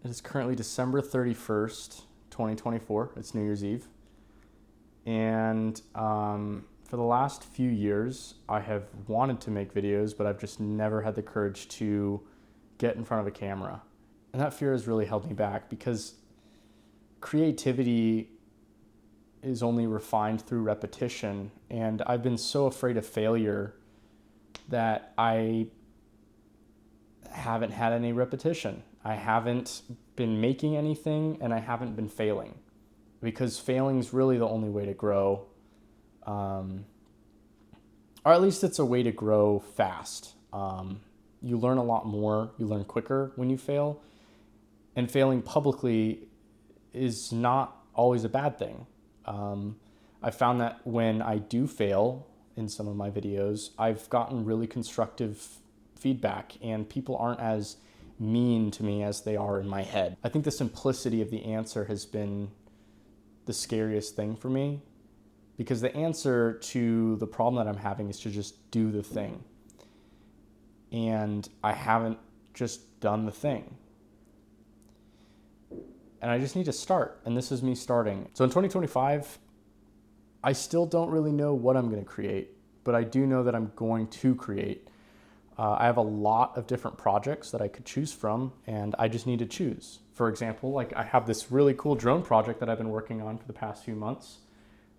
It is currently December 31st, 2024. It's New Year's Eve. And for the last few years, I have wanted to make videos, but I've just never had the courage to get in front of a camera. And that fear has really held me back because creativity is only refined through repetition. And I've been so afraid of failure that I haven't had any repetition. I haven't been making anything and I haven't been failing because failing is really the only way to grow. Or at least it's a way to grow fast. You learn a lot more, you learn quicker when you fail, and failing publicly is not always a bad thing. I found that when I do fail in some of my videos, I've gotten really constructive feedback and people aren't as mean to me as they are in my head. I think the simplicity of the answer has been the scariest thing for me because the answer to the problem that I'm having is to just do the thing. And I haven't just done the thing. And I just need to start, and this is me starting. So in 2025, I still don't really know what I'm going to create, but I do know that I'm going to create. I have a lot of different projects that I could choose from, and I just need to choose. For example, like I have this really cool drone project that I've been working on for the past few months.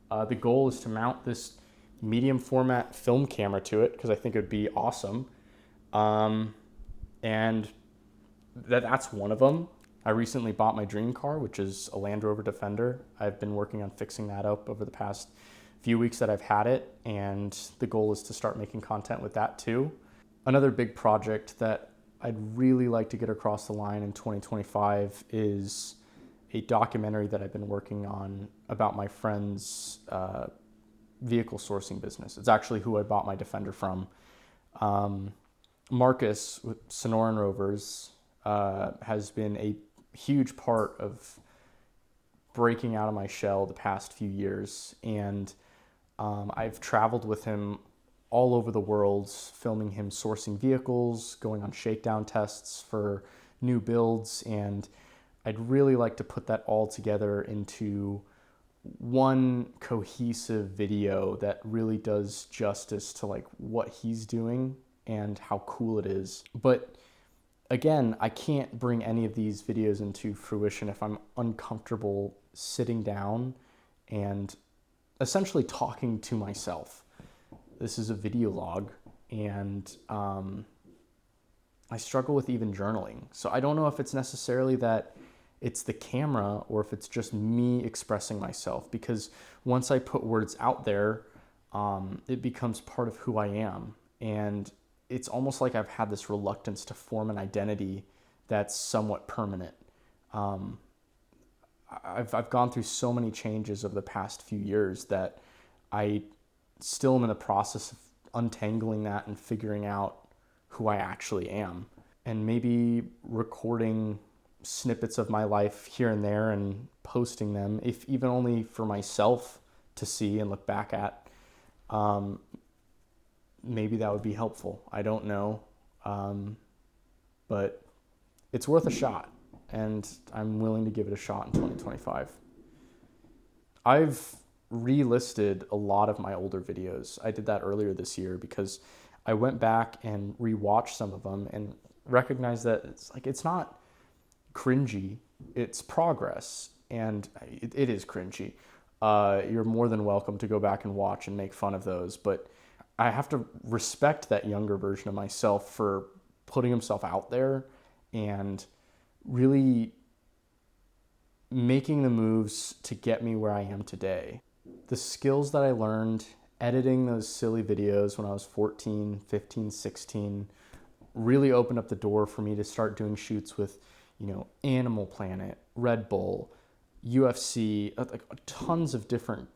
The goal is to mount this medium format film camera to it because I think it would be awesome. And that's one of them. I recently bought my dream car, which is a Land Rover Defender. I've been working on fixing that up over the past few weeks that I've had it, and the goal is to start making content with that too. Another big project that I'd really like to get across the line in 2025 is a documentary that I've been working on about my friend's vehicle sourcing business. It's actually who I bought my Defender from. Marcus with Sonoran Rovers has been a huge part of breaking out of my shell the past few years, and I've traveled with him all over the world, filming him sourcing vehicles, going on shakedown tests for new builds, and I'd really like to put that all together into one cohesive video that really does justice to like what he's doing and how cool it is. But again, I can't bring any of these videos into fruition if I'm uncomfortable sitting down and essentially talking to myself. This is a video log, and I struggle with even journaling. So I don't know if it's necessarily that it's the camera or if it's just me expressing myself, because once I put words out there, it becomes part of who I am. And it's almost like I've had this reluctance to form an identity that's somewhat permanent. I've gone through so many changes over the past few years that I still am in the process of untangling that and figuring out who I actually am. And maybe recording snippets of my life here and there and posting them, if even only for myself to see and look back at. Maybe that would be helpful. I don't know. But it's worth a shot, and I'm willing to give it a shot in 2025. I've relisted a lot of my older videos. I did that earlier this year because I went back and rewatched some of them and recognized that it's not cringy, it's progress, and it is cringy. You're more than welcome to go back and watch and make fun of those, but I have to respect that younger version of myself for putting himself out there and really making the moves to get me where I am today. The skills that I learned editing those silly videos when I was 14, 15, 16 really opened up the door for me to start doing shoots with, Animal Planet, Red Bull, UFC, like tons of different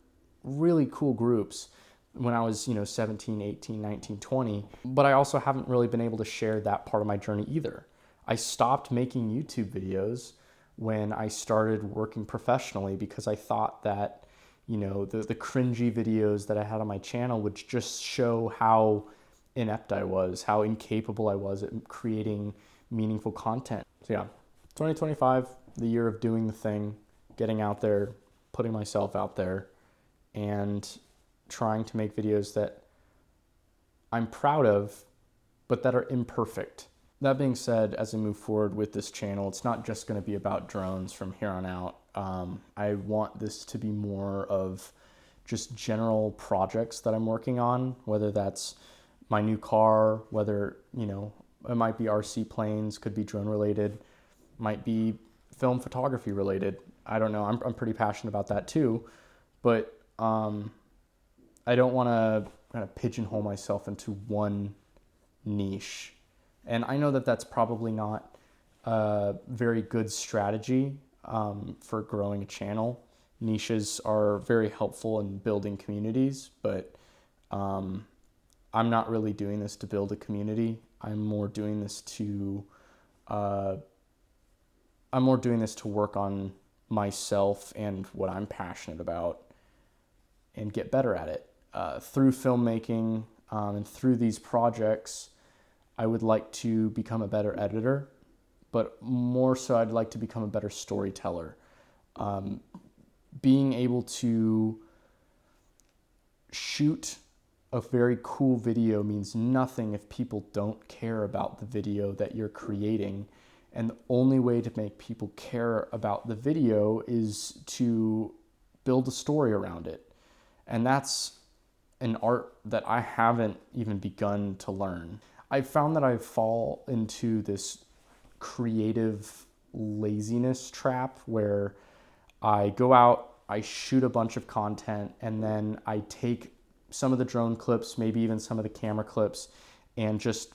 really cool groups when I was, 17, 18, 19, 20. But I also haven't really been able to share that part of my journey either. I stopped making YouTube videos when I started working professionally because I thought that, the cringy videos that I had on my channel would just show how inept I was, how incapable I was at creating meaningful content. So yeah, 2025, the year of doing the thing, getting out there, putting myself out there, and trying to make videos that I'm proud of, but that are imperfect. That being said, as I move forward with this channel, it's not just going to be about drones from here on out. I want this to be more of just general projects that I'm working on, whether that's my new car, whether, it might be RC planes, could be drone related, might be film photography related. I don't know. I'm pretty passionate about that too, but I don't want to kind of pigeonhole myself into one niche. And I know that that's probably not a very good strategy for growing a channel. Niches are very helpful in building communities, but I'm not really doing this to build a community. I'm more doing this to work on myself and what I'm passionate about and get better at it. Through filmmaking and through these projects, I would like to become a better editor, but more so I'd like to become a better storyteller. Being able to shoot a very cool video means nothing if people don't care about the video that you're creating. And the only way to make people care about the video is to build a story around it. And that's an art that I haven't even begun to learn. I've found that I fall into this creative laziness trap where I go out, I shoot a bunch of content, and then I take some of the drone clips, maybe even some of the camera clips, and just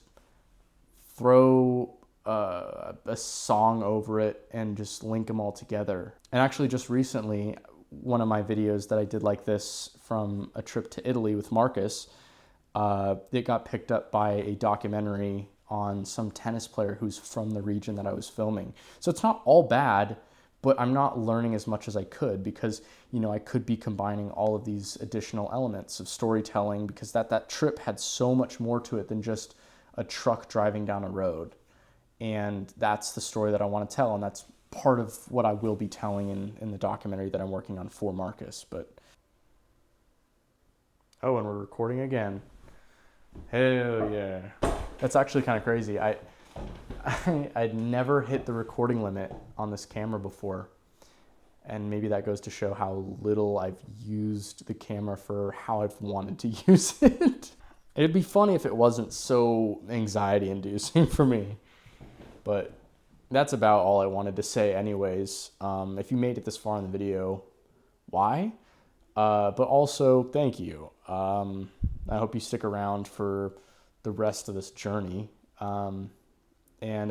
throw a song over it and just link them all together. And actually just recently, one of my videos that I did like this from a trip to Italy with Marcus, it got picked up by a documentary on some tennis player who's from the region that I was filming. So it's not all bad, but I'm not learning as much as I could because, I could be combining all of these additional elements of storytelling because that trip had so much more to it than just a truck driving down a road. And that's the story that I want to tell, and that's part of what I will be telling in the documentary that I'm working on for Marcus. But oh, and we're recording again. Hell yeah. That's actually kind of crazy. I'd never hit the recording limit on this camera before. And maybe that goes to show how little I've used the camera for how I've wanted to use it. It'd be funny if it wasn't so anxiety inducing for me. But that's about all I wanted to say anyways. If you made it this far in the video, why? But also, thank you. I hope you stick around for the rest of this journey. And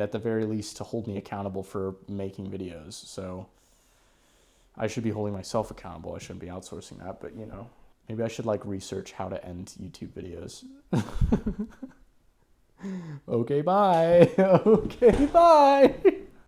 at the very least, to hold me accountable for making videos. So I should be holding myself accountable. I shouldn't be outsourcing that, but maybe I should research how to end YouTube videos. Okay, bye. Okay, bye.